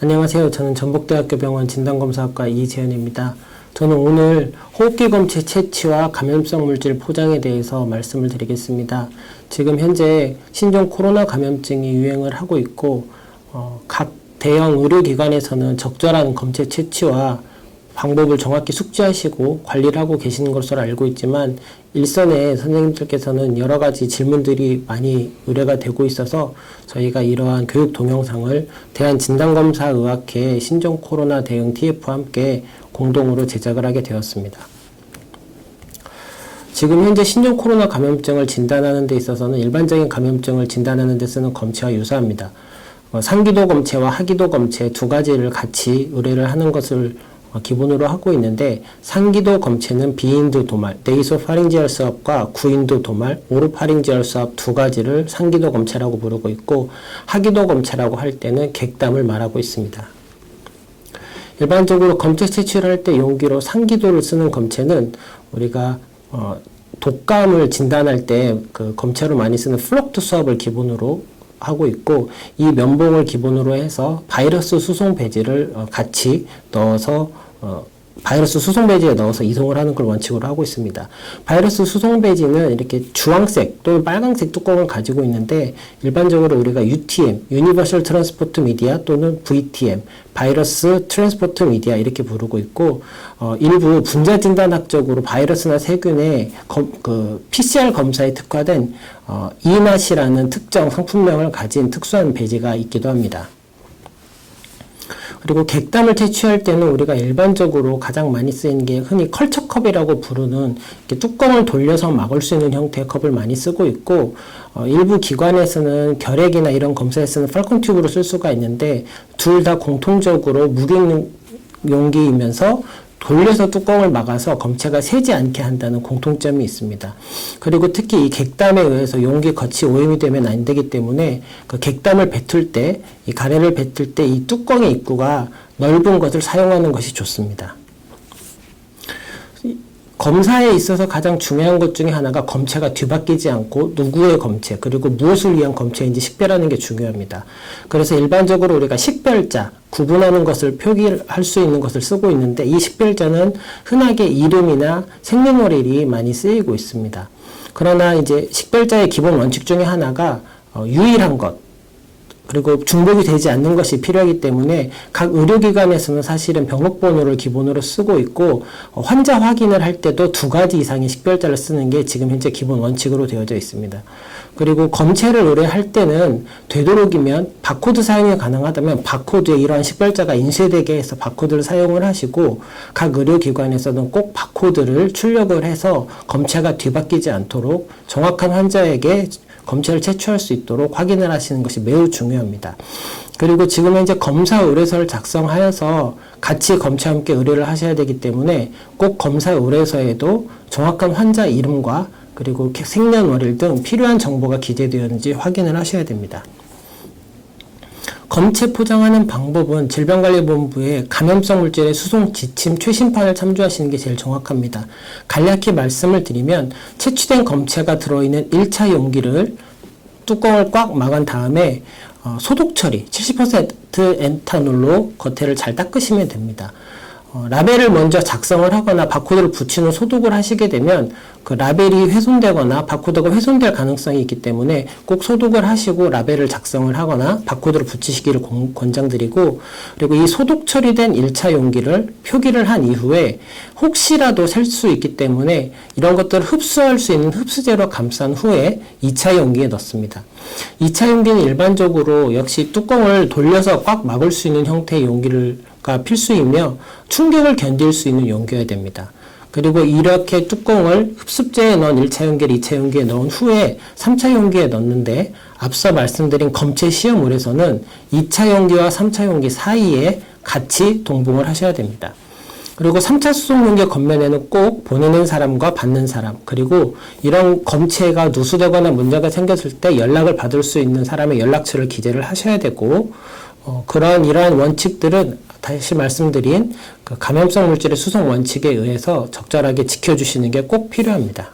안녕하세요. 저는 전북대학교 병원 진단검사학과 이재현입니다. 저는 오늘 호흡기 검체 채취와 감염성 물질 포장에 대해서 말씀을 드리겠습니다. 지금 현재 신종 코로나 감염증이 유행을 하고 있고 각 대형 의료기관에서는 적절한 검체 채취와 방법을 정확히 숙지하시고 관리를 하고 계시는 것으로 알고 있지만 일선의 선생님들께서는 여러 가지 질문들이 많이 의뢰가 되고 있어서 저희가 이러한 교육 동영상을 대한진단검사의학회 신종 코로나 대응 TF와 함께 공동으로 제작을 하게 되었습니다. 지금 현재 신종 코로나 감염증을 진단하는 데 있어서는 일반적인 감염증을 진단하는 데 쓰는 검체와 유사합니다. 상기도 검체와 하기도 검체 두 가지를 같이 의뢰를 하는 것을 기본으로 하고 있는데, 상기도 검체는 비인두 도말, 네이소파링지얼 스왑과 구인두 도말, 오로파링지얼 스왑 두 가지를 상기도 검체라고 부르고 있고, 하기도 검체라고 할 때는 객담을 말하고 있습니다. 일반적으로 검체 채취를 할 때 용기로 상기도를 쓰는 검체는 우리가 독감을 진단할 때 그 검체로 많이 쓰는 플럭트 수압을 기본으로 하고 있고, 이 면봉을 기본으로 해서 바이러스 수송 배지를 같이 넣어서 바이러스 수송 배지에 넣어서 이송을 하는 걸 원칙으로 하고 있습니다. 바이러스 수송 배지는 이렇게 주황색 또는 빨강색 뚜껑을 가지고 있는데, 일반적으로 우리가 UTM, Universal Transport Media 또는 VTM, 바이러스 트랜스포트 미디어 이렇게 부르고 있고, 일부 분자진단학적으로 바이러스나 세균의 PCR 검사에 특화된 이낫이라는 특정 상품명을 가진 특수한 배지가 있기도 합니다. 그리고 객담을 채취할 때는 우리가 일반적으로 가장 많이 쓰이는 게 흔히 컬처컵이라고 부르는 이렇게 뚜껑을 돌려서 막을 수 있는 형태의 컵을 많이 쓰고 있고, 일부 기관에서는 결핵이나 이런 검사에 쓰는 팔콘 튜브로 쓸 수가 있는데, 둘 다 공통적으로 무경 용기이면서 돌려서 뚜껑을 막아서 검체가 새지 않게 한다는 공통점이 있습니다. 그리고 특히 이 객담에 의해서 용기 겉이 오염이 되면 안 되기 때문에 그 객담을 뱉을 때, 이 가래를 뱉을 때 이 뚜껑의 입구가 넓은 것을 사용하는 것이 좋습니다. 검사에 있어서 가장 중요한 것 중에 하나가 검체가 뒤바뀌지 않고 누구의 검체, 그리고 무엇을 위한 검체인지 식별하는 게 중요합니다. 그래서 일반적으로 우리가 식별자, 구분하는 것을 표기할 수 있는 것을 쓰고 있는데, 이 식별자는 흔하게 이름이나 생년월일이 많이 쓰이고 있습니다. 그러나 이제 식별자의 기본 원칙 중에 하나가 유일한 것, 그리고 중복이 되지 않는 것이 필요하기 때문에 각 의료기관에서는 사실은 병록번호를 기본으로 쓰고 있고, 환자 확인을 할 때도 두 가지 이상의 식별자를 쓰는 게 지금 현재 기본 원칙으로 되어져 있습니다. 그리고 검체를 의뢰할 때는 되도록이면 바코드 사용이 가능하다면 바코드에 이러한 식별자가 인쇄되게 해서 바코드를 사용을 하시고, 각 의료기관에서는 꼭 바코드를 출력을 해서 검체가 뒤바뀌지 않도록 정확한 환자에게 검체를 채취할 수 있도록 확인을 하시는 것이 매우 중요합니다. 그리고 지금 현재 검사 의뢰서를 작성하여서 같이 검체와 함께 의뢰를 하셔야 되기 때문에 꼭 검사 의뢰서에도 정확한 환자 이름과 그리고 생년월일 등 필요한 정보가 기재되었는지 확인을 하셔야 됩니다. 검체 포장하는 방법은 질병관리본부의 감염성 물질의 수송 지침 최신판을 참조하시는 게 제일 정확합니다. 간략히 말씀을 드리면, 채취된 검체가 들어있는 1차 용기를 뚜껑을 꽉 막은 다음에 소독 처리 70% 엔타놀로 겉에를 잘 닦으시면 됩니다. 라벨을 먼저 작성을 하거나 바코드를 붙인 후 소독을 하시게 되면 그 라벨이 훼손되거나 바코드가 훼손될 가능성이 있기 때문에 꼭 소독을 하시고 라벨을 작성을 하거나 바코드를 붙이시기를 권장드리고, 그리고 이 소독 처리된 1차 용기를 표기를 한 이후에 혹시라도 셀 수 있기 때문에 이런 것들을 흡수할 수 있는 흡수제로 감싼 후에 2차 용기에 넣습니다. 2차 용기는 일반적으로 역시 뚜껑을 돌려서 꽉 막을 수 있는 형태의 용기가 필수이며 충격을 견딜 수 있는 용기여야 됩니다. 그리고 이렇게 뚜껑을 흡습제에 넣은 1차 용기를 2차 용기에 넣은 후에 3차 용기에 넣는데, 앞서 말씀드린 검체 시험물에서는 2차 용기와 3차 용기 사이에 같이 동봉을 하셔야 됩니다. 그리고 3차 수송 용기 겉면에는 꼭 보내는 사람과 받는 사람, 그리고 이런 검체가 누수되거나 문제가 생겼을 때 연락을 받을 수 있는 사람의 연락처를 기재를 하셔야 되고, 이러한 원칙들은 다시 말씀드린 그 감염성 물질의 수송 원칙에 의해서 적절하게 지켜주시는 게 꼭 필요합니다.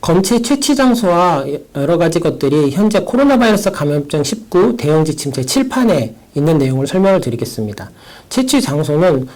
검체 채취 장소와 여러 가지 것들이 현재 코로나 바이러스 감염증 19 대응 지침 제7판에 있는 내용을 설명을 드리겠습니다. 채취 장소는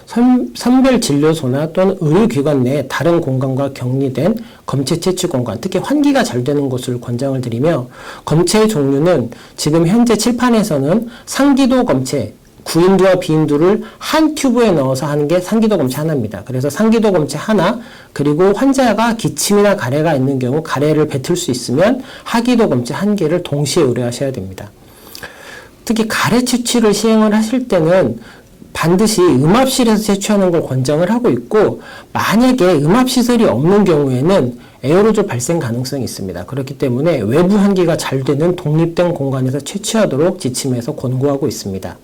선별진료소나 또는 의료기관 내 다른 공간과 격리된 검체 채취 공간, 특히 환기가 잘 되는 곳을 권장을 드리며, 검체의 종류는 지금 현재 칠판에서는 상기도 검체, 구인두와 비인두를 한 튜브에 넣어서 하는 게 상기도 검체 하나입니다. 그래서 상기도 검체 하나, 그리고 환자가 기침이나 가래가 있는 경우 가래를 뱉을 수 있으면 하기도 검체 한 개를 동시에 의뢰하셔야 됩니다. 특히 가래 채취를 시행을 하실 때는 반드시 음압실에서 채취하는 걸 권장을 하고 있고, 만약에 음압시설이 없는 경우에는 에어로졸 발생 가능성이 있습니다. 그렇기 때문에 외부 환기가 잘 되는 독립된 공간에서 채취하도록 지침에서 권고하고 있습니다.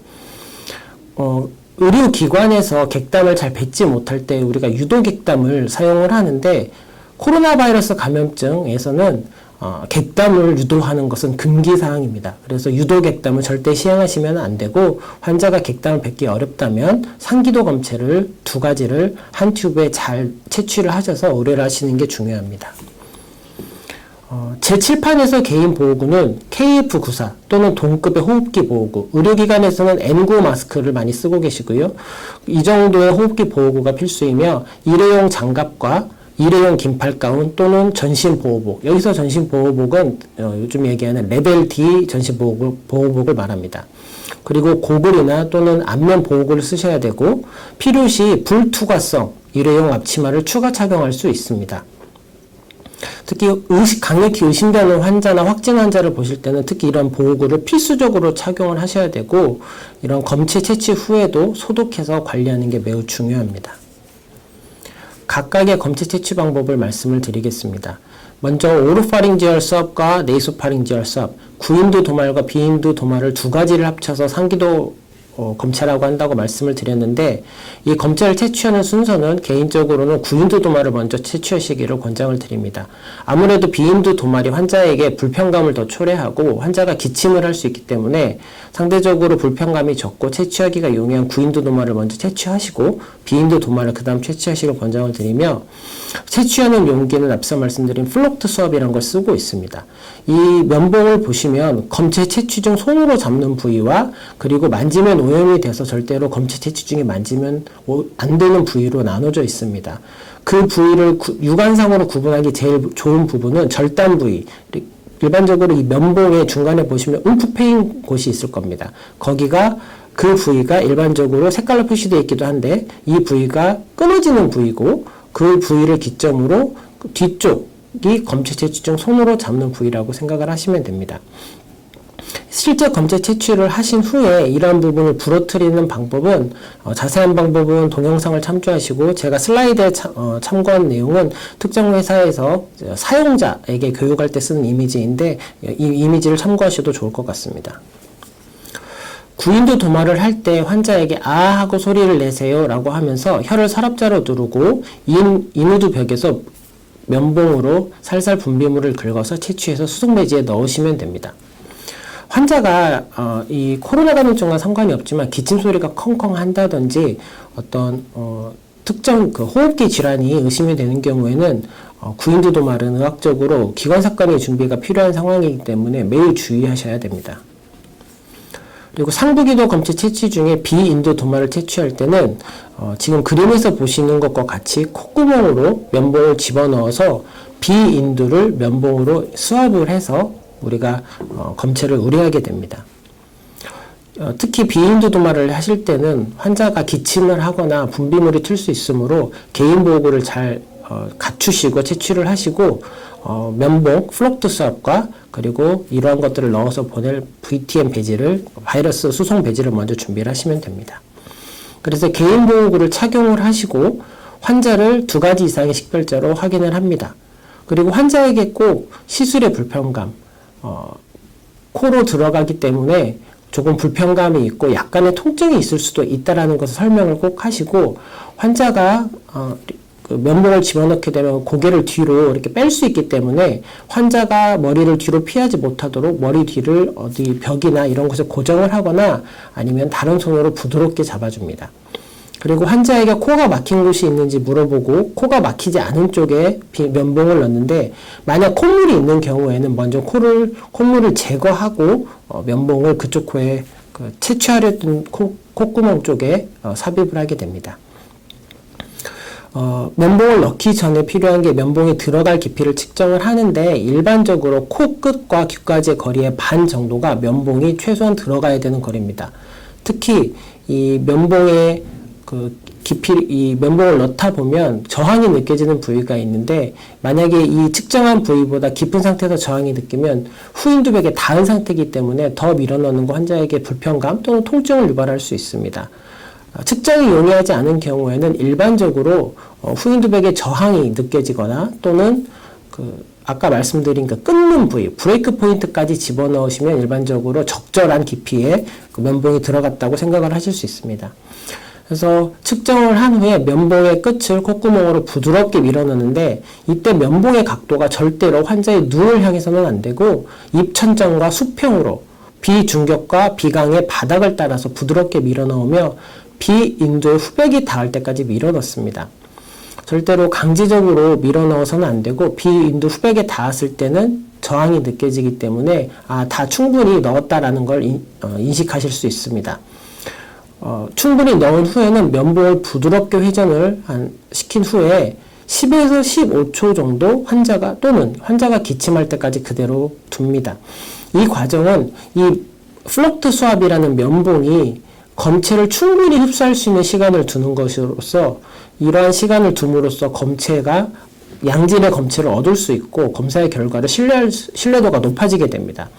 의료기관에서 객담을 잘 뱉지 못할 때 우리가 유도객담을 사용을 하는데, 코로나 바이러스 감염증에서는 객담을 유도하는 것은 금기사항입니다. 그래서 유도객담을 절대 시행하시면 안 되고, 환자가 객담을 뱉기 어렵다면 상기도 검체를 2가지를 한 튜브에 잘 채취를 하셔서 의뢰를 하시는 게 중요합니다. 제7판에서 개인보호구는 KF94 또는 동급의 호흡기 보호구, 의료기관에서는 N95 마스크를 많이 쓰고 계시고요. 이 정도의 호흡기 보호구가 필수이며, 일회용 장갑과 일회용 긴팔가운 또는 전신보호복, 여기서 전신보호복은 요즘 얘기하는 레벨 D 전신보호복을 말합니다. 그리고 고글이나 또는 안면 보호구를 쓰셔야 되고, 필요시 불투과성 일회용 앞치마를 추가 착용할 수 있습니다. 특히 강력히 의심되는 환자나 확진 환자를 보실 때는 특히 이런 보호구를 필수적으로 착용을 하셔야 되고, 이런 검체 채취 후에도 소독해서 관리하는 게 매우 중요합니다. 각각의 검체 채취 방법을 말씀을 드리겠습니다. 먼저 오로파링지얼 수압과 네이소파링지얼 수압, 구인두 도말과 비인두 도말을 2가지를 합쳐서 상기도 검체라고 한다고 말씀을 드렸는데, 이 검체를 채취하는 순서는 개인적으로는 구인두 도말을 먼저 채취하시기를 권장을 드립니다. 아무래도 비인두 도말이 환자에게 불편감을 더 초래하고 환자가 기침을 할 수 있기 때문에 상대적으로 불편감이 적고 채취하기가 용이한 구인두 도말을 먼저 채취하시고, 비인두 도말을 그 다음 채취하시길 권장을 드리며, 채취하는 용기는 앞서 말씀드린 플록트 수압이라는 걸 쓰고 있습니다. 이 면봉을 보시면 검체 채취 중 손으로 잡는 부위와, 그리고 만지면 오염이 돼서 절대로 검체 채취 중에 만지면 안 되는 부위로 나눠져 있습니다. 그 부위를 육안상으로 구분하기 제일 좋은 부분은 절단 부위. 일반적으로 이 면봉의 중간에 보시면 움푹 패인 곳이 있을 겁니다. 그 부위가 일반적으로 색깔로 표시되어 있기도 한데, 이 부위가 끊어지는 부위고, 그 부위를 기점으로 뒤쪽이 검체 채취 중 손으로 잡는 부위라고 생각을 하시면 됩니다. 실제 검체 채취를 하신 후에 이러한 부분을 부러뜨리는 방법은, 자세한 방법은 동영상을 참조하시고, 제가 슬라이드에 참고한 내용은 특정 회사에서 사용자에게 교육할 때 쓰는 이미지인데, 이 이미지를 참고하셔도 좋을 것 같습니다. 구인두 도말을 할 때 환자에게 아 하고 소리를 내세요 라고 하면서 혀를 서랍자로 누르고 인후두 벽에서 면봉으로 살살 분비물을 긁어서 채취해서 수송매지에 넣으시면 됩니다. 환자가 이 코로나 감염증과 상관이 없지만 기침 소리가 컹컹 한다든지 어떤 특정 그 호흡기 질환이 의심이 되는 경우에는 구인두 도말은 의학적으로 기관삭감의 준비가 필요한 상황이기 때문에 매우 주의하셔야 됩니다. 그리고 상부기도 검체 채취 중에 비인두 도말을 채취할 때는 지금 그림에서 보시는 것과 같이 콧구멍으로 면봉을 집어넣어서 비인두를 면봉으로 수압을 해서 우리가 검체를 의뢰하게 됩니다. 특히 비인두 도말을 하실 때는 환자가 기침을 하거나 분비물이 튈 수 있으므로 개인보호구를 잘 갖추시고 채취를 하시고, 면봉, 플록트 수압과 그리고 이러한 것들을 넣어서 보낼 VTM 배지를, 바이러스 수송 배지를 먼저 준비를 하시면 됩니다. 그래서 개인보호구를 착용을 하시고 환자를 2가지 이상의 식별자로 확인을 합니다. 그리고 환자에게 꼭 시술의 불편감, 코로 들어가기 때문에 조금 불편감이 있고 약간의 통증이 있을 수도 있다라는 것을 설명을 꼭 하시고, 환자가 그 면봉을 집어넣게 되면 고개를 뒤로 이렇게 뺄 수 있기 때문에 환자가 머리를 뒤로 피하지 못하도록 머리 뒤를 어디 벽이나 이런 곳에 고정을 하거나 아니면 다른 손으로 부드럽게 잡아줍니다. 그리고 환자에게 코가 막힌 곳이 있는지 물어보고, 코가 막히지 않은 쪽에 면봉을 넣는데, 만약 콧물이 있는 경우에는 먼저 콧물을 제거하고 면봉을 그쪽 코에 채취하려던 콧구멍 쪽에 삽입을 하게 됩니다. 면봉을 넣기 전에 필요한 게 면봉이 들어갈 깊이를 측정을 하는데, 일반적으로 코끝과 귀까지의 거리의 반 정도가 면봉이 최소한 들어가야 되는 거리입니다. 특히 이 면봉의 이 면봉을 넣다 보면 저항이 느껴지는 부위가 있는데, 만약에 이 측정한 부위보다 깊은 상태에서 저항이 느끼면 후인두백에 닿은 상태이기 때문에 더 밀어넣는 거 환자에게 불편감 또는 통증을 유발할 수 있습니다. 측정이 용이하지 않은 경우에는 일반적으로 후인두백에 저항이 느껴지거나 또는 아까 말씀드린 끊는 부위, 브레이크 포인트까지 집어넣으시면 일반적으로 적절한 깊이의 면봉이 들어갔다고 생각을 하실 수 있습니다. 그래서 측정을 한 후에 면봉의 끝을 콧구멍으로 부드럽게 밀어넣는데, 이때 면봉의 각도가 절대로 환자의 눈을 향해서는 안 되고 입천장과 수평으로 비중격과 비강의 바닥을 따라서 부드럽게 밀어넣으며 비인두의 후백이 닿을 때까지 밀어넣습니다. 절대로 강제적으로 밀어넣어서는 안 되고 비인두 후백에 닿았을 때는 저항이 느껴지기 때문에 다 충분히 넣었다라는 걸 인식하실 수 있습니다. 충분히 넣은 후에는 면봉을 부드럽게 회전을 시킨 후에 10에서 15초 정도 환자가 기침할 때까지 그대로 둡니다. 이 과정은 이 플럭트 수압이라는 면봉이 검체를 충분히 흡수할 수 있는 시간을 두는 것으로서, 이러한 시간을 둠으로써 검체가 양질의 검체를 얻을 수 있고 검사의 결과를 신뢰도가 높아지게 됩니다.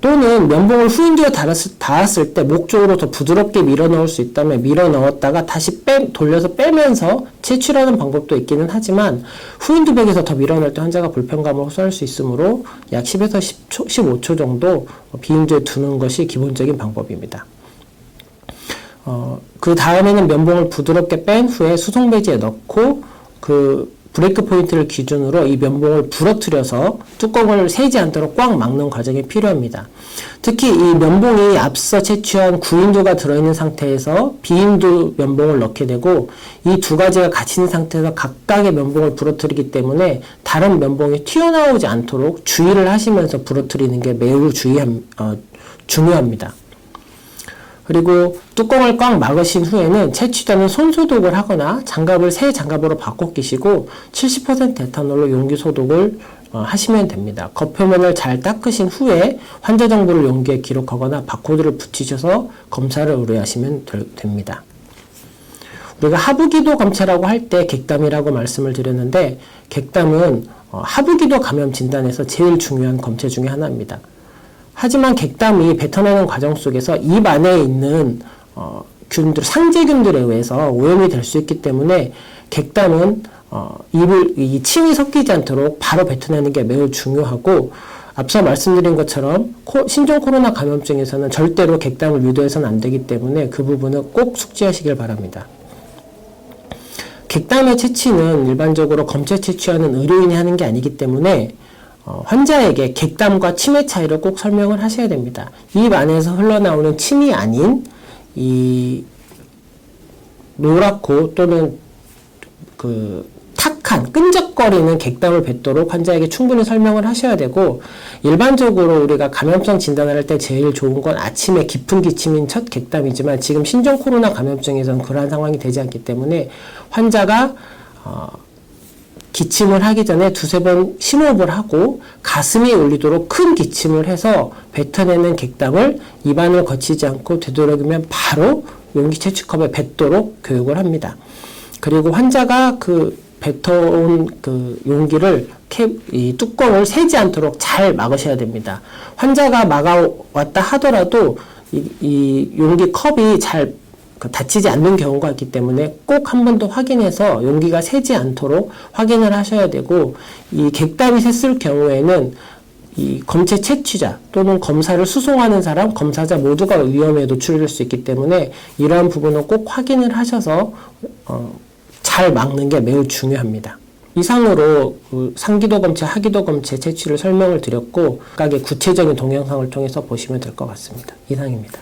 또는 면봉을 후인두에 닿았을 때 목 쪽으로 더 부드럽게 밀어넣을 수 있다면 밀어넣었다가 다시 돌려서 빼면서 채취하는 방법도 있기는 하지만, 후인두백에서 더 밀어넣을 때 환자가 불편감을 호소할 수 있으므로 약 10에서 15초 정도 비인두에 두는 것이 기본적인 방법입니다. 그 다음에는 면봉을 부드럽게 뺀 후에 수송배지에 넣고 브레이크 포인트를 기준으로 이 면봉을 부러뜨려서 뚜껑을 새지 않도록 꽉 막는 과정이 필요합니다. 특히 이 면봉이 앞서 채취한 구인두가 들어있는 상태에서 비인두 면봉을 넣게 되고, 이 두 가지가 같이 있는 상태에서 각각의 면봉을 부러뜨리기 때문에 다른 면봉이 튀어나오지 않도록 주의를 하시면서 부러뜨리는 게 매우 중요합니다. 그리고 뚜껑을 꽉 막으신 후에는 채취자는 손소독을 하거나 장갑을 새 장갑으로 바꿔 끼시고 70% 에탄올로 용기 소독을 하시면 됩니다. 겉표면을 잘 닦으신 후에 환자 정보를 용기에 기록하거나 바코드를 붙이셔서 검사를 의뢰하시면 됩니다. 우리가 하부기도 검체라고 할 때 객담이라고 말씀을 드렸는데, 객담은 하부기도 감염 진단에서 제일 중요한 검체 중에 하나입니다. 하지만 객담이 뱉어내는 과정 속에서 입 안에 있는 상재균들에 의해서 오염이 될 수 있기 때문에 객담은 이 침이 섞이지 않도록 바로 뱉어내는 게 매우 중요하고, 앞서 말씀드린 것처럼 신종 코로나 감염증에서는 절대로 객담을 유도해서는 안 되기 때문에 그 부분은 꼭 숙지하시길 바랍니다. 객담의 채취는 일반적으로 검체 채취하는 의료인이 하는 게 아니기 때문에 환자에게 객담과 침의 차이를 꼭 설명을 하셔야 됩니다. 입 안에서 흘러나오는 침이 아닌 이 노랗고 또는 탁한 끈적거리는 객담을 뱉도록 환자에게 충분히 설명을 하셔야 되고, 일반적으로 우리가 감염성 진단을 할 때 제일 좋은 건 아침에 깊은 기침인 첫 객담이지만, 지금 신종 코로나 감염증에서는 그러한 상황이 되지 않기 때문에 환자가 기침을 하기 전에 두세 번 심호흡을 하고 가슴이 울리도록 큰 기침을 해서 뱉어내는 객담을 입안을 거치지 않고 되도록이면 바로 용기 채취컵에 뱉도록 교육을 합니다. 그리고 환자가 뱉어온 용기를 이 뚜껑을 새지 않도록 잘 막으셔야 됩니다. 환자가 막아왔다 하더라도 이 용기 컵이 잘 닫히지 않는 경우가 있기 때문에 꼭 한 번 더 확인해서 용기가 새지 않도록 확인을 하셔야 되고, 이 객담이 샜을 경우에는 이 검체 채취자 또는 검사를 수송하는 사람, 검사자 모두가 위험에 노출될 수 있기 때문에 이러한 부분은 꼭 확인을 하셔서 잘 막는 게 매우 중요합니다. 이상으로 상기도 검체, 하기도 검체 채취를 설명을 드렸고, 각각의 구체적인 동영상을 통해서 보시면 될 것 같습니다. 이상입니다.